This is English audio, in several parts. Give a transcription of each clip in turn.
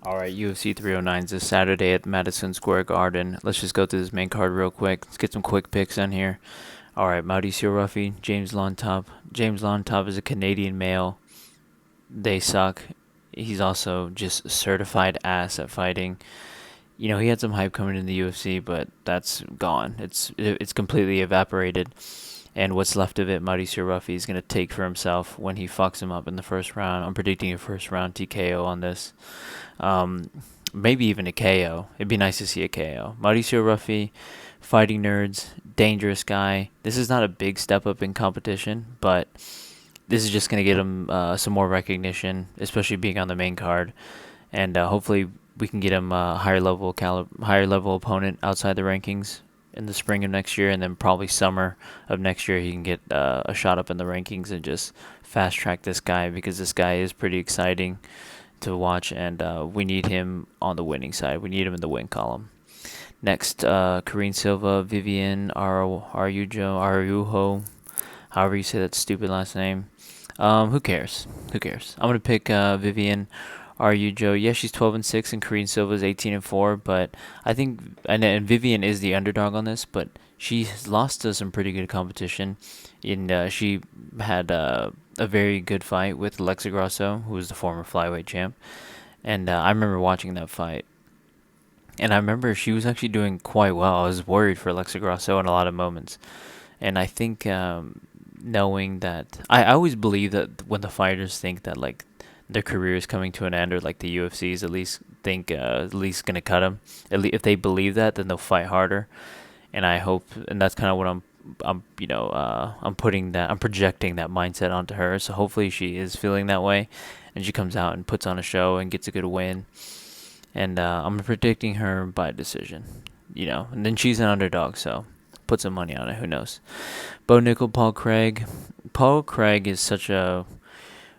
All right, UFC 309 is this Saturday at Madison Square Garden. Let's just go through this main card real quick. Let's get some quick picks on here. All right, Mauricio Ruffy, James Lontop. James Lontop is a Canadian male. They suck. He's also just certified ass at fighting. He had some hype coming in the UFC, but that's gone. It's completely evaporated. And what's left of it, Mauricio Ruffy is going to take for himself when he fucks him up in the first round. I'm predicting a first round TKO on this. Um, Maybe even a KO. It'd be nice to see a KO. Mauricio Ruffy, fighting nerds, dangerous guy. This is not a big step up in competition, but this is just going to get him some more recognition, especially being on the main card. And hopefully we can get him a higher level opponent outside the rankings in the spring of next year, and then probably summer of next year he can get a shot up in the rankings and just fast track this guy, because this guy is pretty exciting to watch, and we need him on the winning side. We need him in the win column. Next, Karine Silva, Vivian Araujo, however you say that stupid last name. Who cares? Who cares? I'm gonna pick Vivian Araujo. Yeah, she's 12-6, and Karine Silva is 18-4. But I think, and Vivian is the underdog on this, but she has lost to some pretty good competition. She had a very good fight with Alexa Grasso, who was the former flyweight champ, and I remember watching that fight. And I remember she was actually doing quite well. I was worried for Alexa Grasso in a lot of moments. And I think knowing that, I always believe that when the fighters think that like their career is coming to an end, or like the UFC is at least gonna cut them. If they believe that, then they'll fight harder. And I hope, and that's kind of what I'm projecting that mindset onto her. So hopefully she is feeling that way, and she comes out and puts on a show and gets a good win. And I'm predicting her by decision. And then she's an underdog, so put some money on it. Who knows? Bo Nickel, Paul Craig. Paul Craig is such a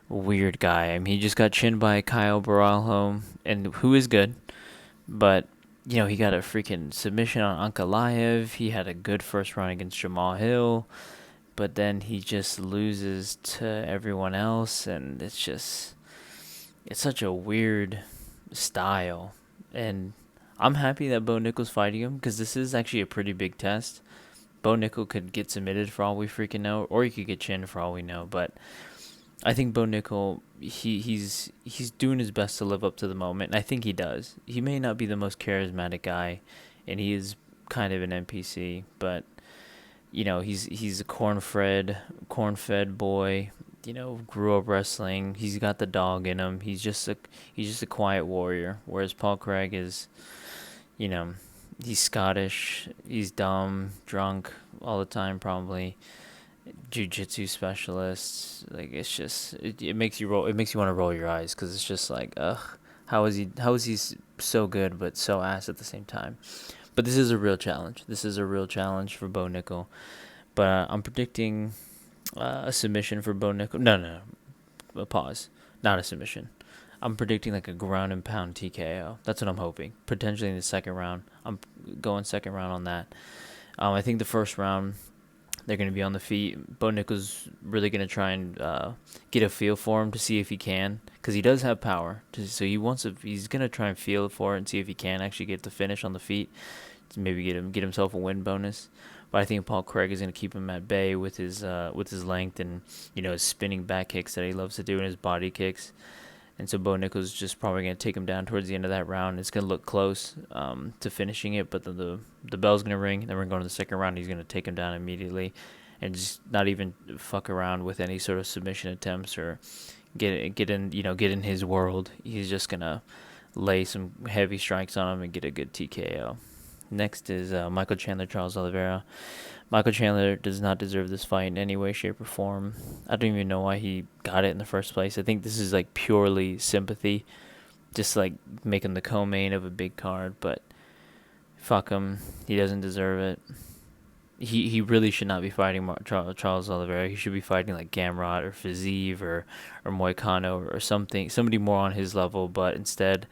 weird guy. I mean, he just got chinned by Kyle Baralho, and who is good, but he got a freaking submission on Ankalaev. He had a good first round against Jamal Hill, but then he just loses to everyone else, and it's such a weird style. And I'm happy that Bo Nickel's fighting him, because this is actually a pretty big test. Bo Nickel could get submitted for all we freaking know, or he could get chinned for all we know, but I think Bo Nickel, he's doing his best to live up to the moment, and I think he does. He may not be the most charismatic guy, and he is kind of an NPC, but he's a corn-fed boy. Grew up wrestling. He's got the dog in him. He's just a quiet warrior. Whereas Paul Craig is, you know, he's Scottish. He's dumb, drunk all the time, probably jiu-jitsu specialists. Like, it makes you roll. It makes you want to roll your eyes, because it's just like, ugh, how is he so good but so ass at the same time? But this is a real challenge. This is a real challenge for Bo Nickel. But I'm predicting a submission for Bo Nickel. No, pause. Not a submission. I'm predicting like a ground and pound TKO. That's what I'm hoping. Potentially in the second round. I'm going second round on that. I think the first round, they're going to be on the feet. Bo Nickel's really going to try and get a feel for him to see if he can, because he does have power. So he's going to try and feel for it and see if he can actually get the finish on the feet, to maybe get himself a win bonus. But I think Paul Craig is going to keep him at bay with his length and his spinning back kicks that he loves to do, and his body kicks. And so Bo Nickel's just probably going to take him down towards the end of that round. It's going to look close to finishing it, but the bell's going to ring. Then we're going to the second round. He's going to take him down immediately and just not even fuck around with any sort of submission attempts or get in his world. He's just going to lay some heavy strikes on him and get a good TKO. Next is Michael Chandler, Charles Oliveira. Michaal Chandler does not deserve this fight in any way, shape, or form. I don't even know why he got it in the first place. I think this is like purely sympathy, just like making the co-main of a big card. But fuck him, he doesn't deserve it. He really should not be fighting Charles Oliveira. He should be fighting like Gamrot or Fiziev or Moicano or somebody more on his level. But instead,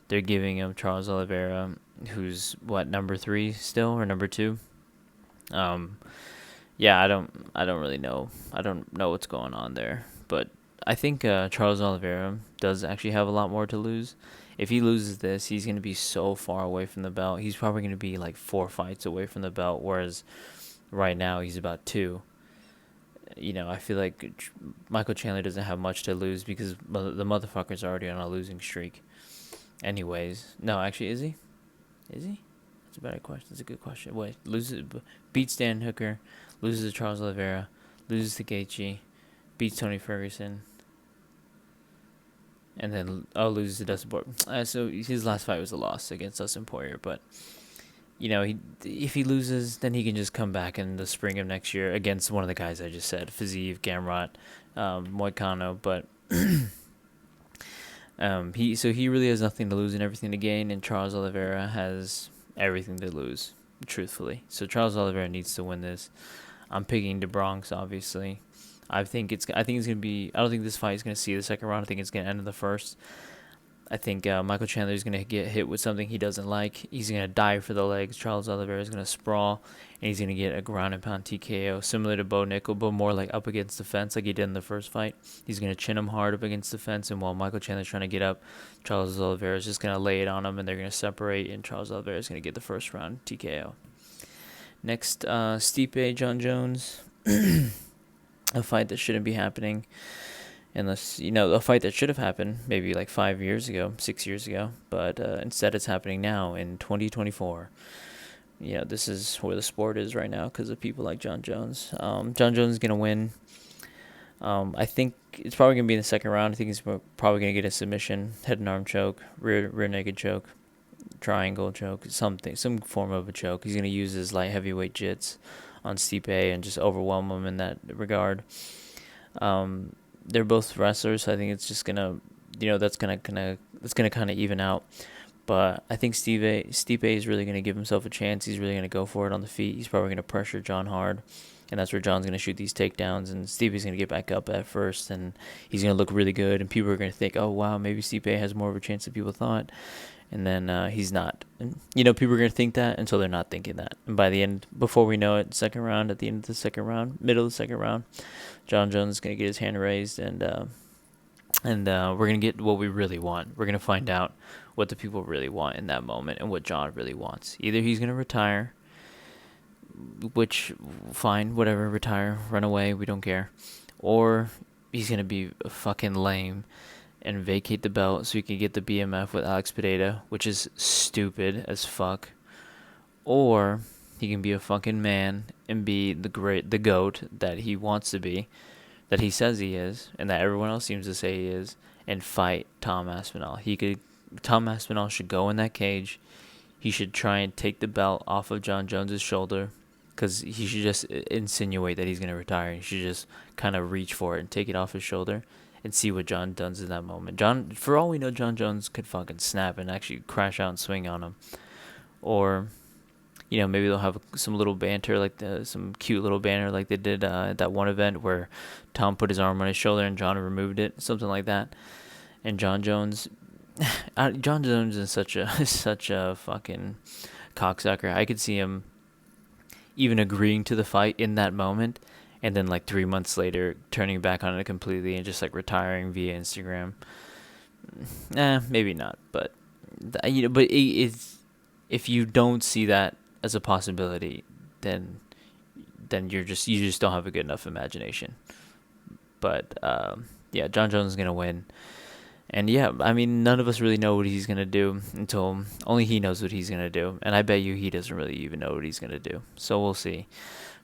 they're giving him Charles Oliveira, who's number 3 still, or number 2. Yeah, I don't really know. I don't know what's going on there, but I think Charles Oliveira does actually have a lot more to lose, If he loses this, he's going to be so far away from the belt. He's probably going to be like 4 fights away from the belt, whereas right now he's about 2. I feel like Michael Chandler doesn't have much to lose because the motherfucker's already on a losing streak. Anyways, no, actually, is he? Is he? That's a better question. That's a good question. Wait, beats Dan Hooker, loses to Charles Oliveira, loses to Gaethje, beats Tony Ferguson, and then loses to Dustin Poirier. So his last fight was a loss against Dustin Poirier, but if he loses, then he can just come back in the spring of next year against one of the guys I just said, Fiziev, Gamrot, Moicano, but he really has nothing to lose and everything to gain, and Charles Oliveira has everything to lose, truthfully. So Charles Oliveira needs to win this. I'm picking the Bronx, obviously. I think it's gonna be. I don't think this fight is gonna see the second round. I think it's gonna end in the first. I think Michael Chandler is going to get hit with something he doesn't like. He's going to dive for the legs. Charles Oliveira is going to sprawl, and he's going to get a ground and pound TKO, similar to Bo Nickel, but more like up against the fence like he did in the first fight. He's going to chin him hard up against the fence, and while Michael Chandler's trying to get up, Charles Oliveira is just going to lay it on him, and they're going to separate, and Charles Oliveira is going to get the first round TKO. Next, Stipe, John Jones, a fight that shouldn't be happening. Unless, a fight that should have happened maybe like 5 years ago, 6 years ago. But instead it's happening now in 2024. This is where the sport is right now because of people like John Jones. John Jones is going to win. I think it's probably going to be in the second round. I think he's probably going to get a submission, head and arm choke, rear naked choke, triangle choke, some form of a choke. He's going to use his light heavyweight jits on Stipe and just overwhelm him in that regard. They're both wrestlers, so I think it's just gonna, that's gonna kind of even out. But I think Stipe is really gonna give himself a chance. He's really gonna go for it on the feet. He's probably gonna pressure John hard, and that's where John's gonna shoot these takedowns. And Stipe's gonna get back up at first, and he's gonna look really good. And people are gonna think, oh wow, maybe Stipe has more of a chance than people thought. And then he's not. And, people are gonna think that until they're not thinking that. And by the end, before we know it, second round, at the end of the second round, middle of the second round, John Jones is going to get his hand raised, and we're going to get what we really want. We're going to find out what the people really want in that moment and what John really wants. Either he's going to retire, which, fine, whatever, retire, run away, we don't care. Or he's going to be fucking lame and vacate the belt so he can get the BMF with Alex Pineda, which is stupid as fuck. Or he can be a fucking man and be the GOAT that he wants to be, that he says he is, and that everyone else seems to say he is, and fight Tom Aspinall. Tom Aspinall should go in that cage. He should try and take the belt off of John Jones's shoulder, because he should just insinuate that he's going to retire. He should just kind of reach for it and take it off his shoulder and see what John does in that moment. For all we know, John Jones could fucking snap and actually crash out and swing on him. Or maybe they'll have some little banter, some cute little banter like they did at that one event where Tom put his arm on his shoulder and John removed it, something like that. And John Jones is such a fucking cocksucker. I could see him even agreeing to the fight in that moment, and then 3 months later turning back on it completely and just retiring via Instagram. Maybe not, but if you don't see that as a possibility, then you just don't have a good enough imagination. But John Jones is gonna win, and none of us really know what he's gonna do until only he knows what he's gonna do, and I bet you he doesn't really even know what he's gonna do. So we'll see.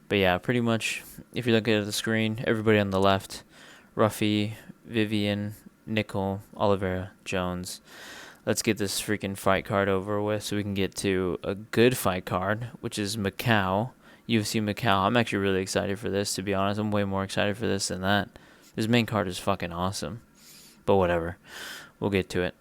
But pretty much, if you look at the screen, everybody on the left: Ruffy, Vivian, Nickel, Oliveira, Jones. Let's get this freaking fight card over with so we can get to a good fight card, which is Macau, UFC Macau. I'm actually really excited for this, to be honest. I'm way more excited for this than that. This main card is fucking awesome. But whatever. We'll get to it.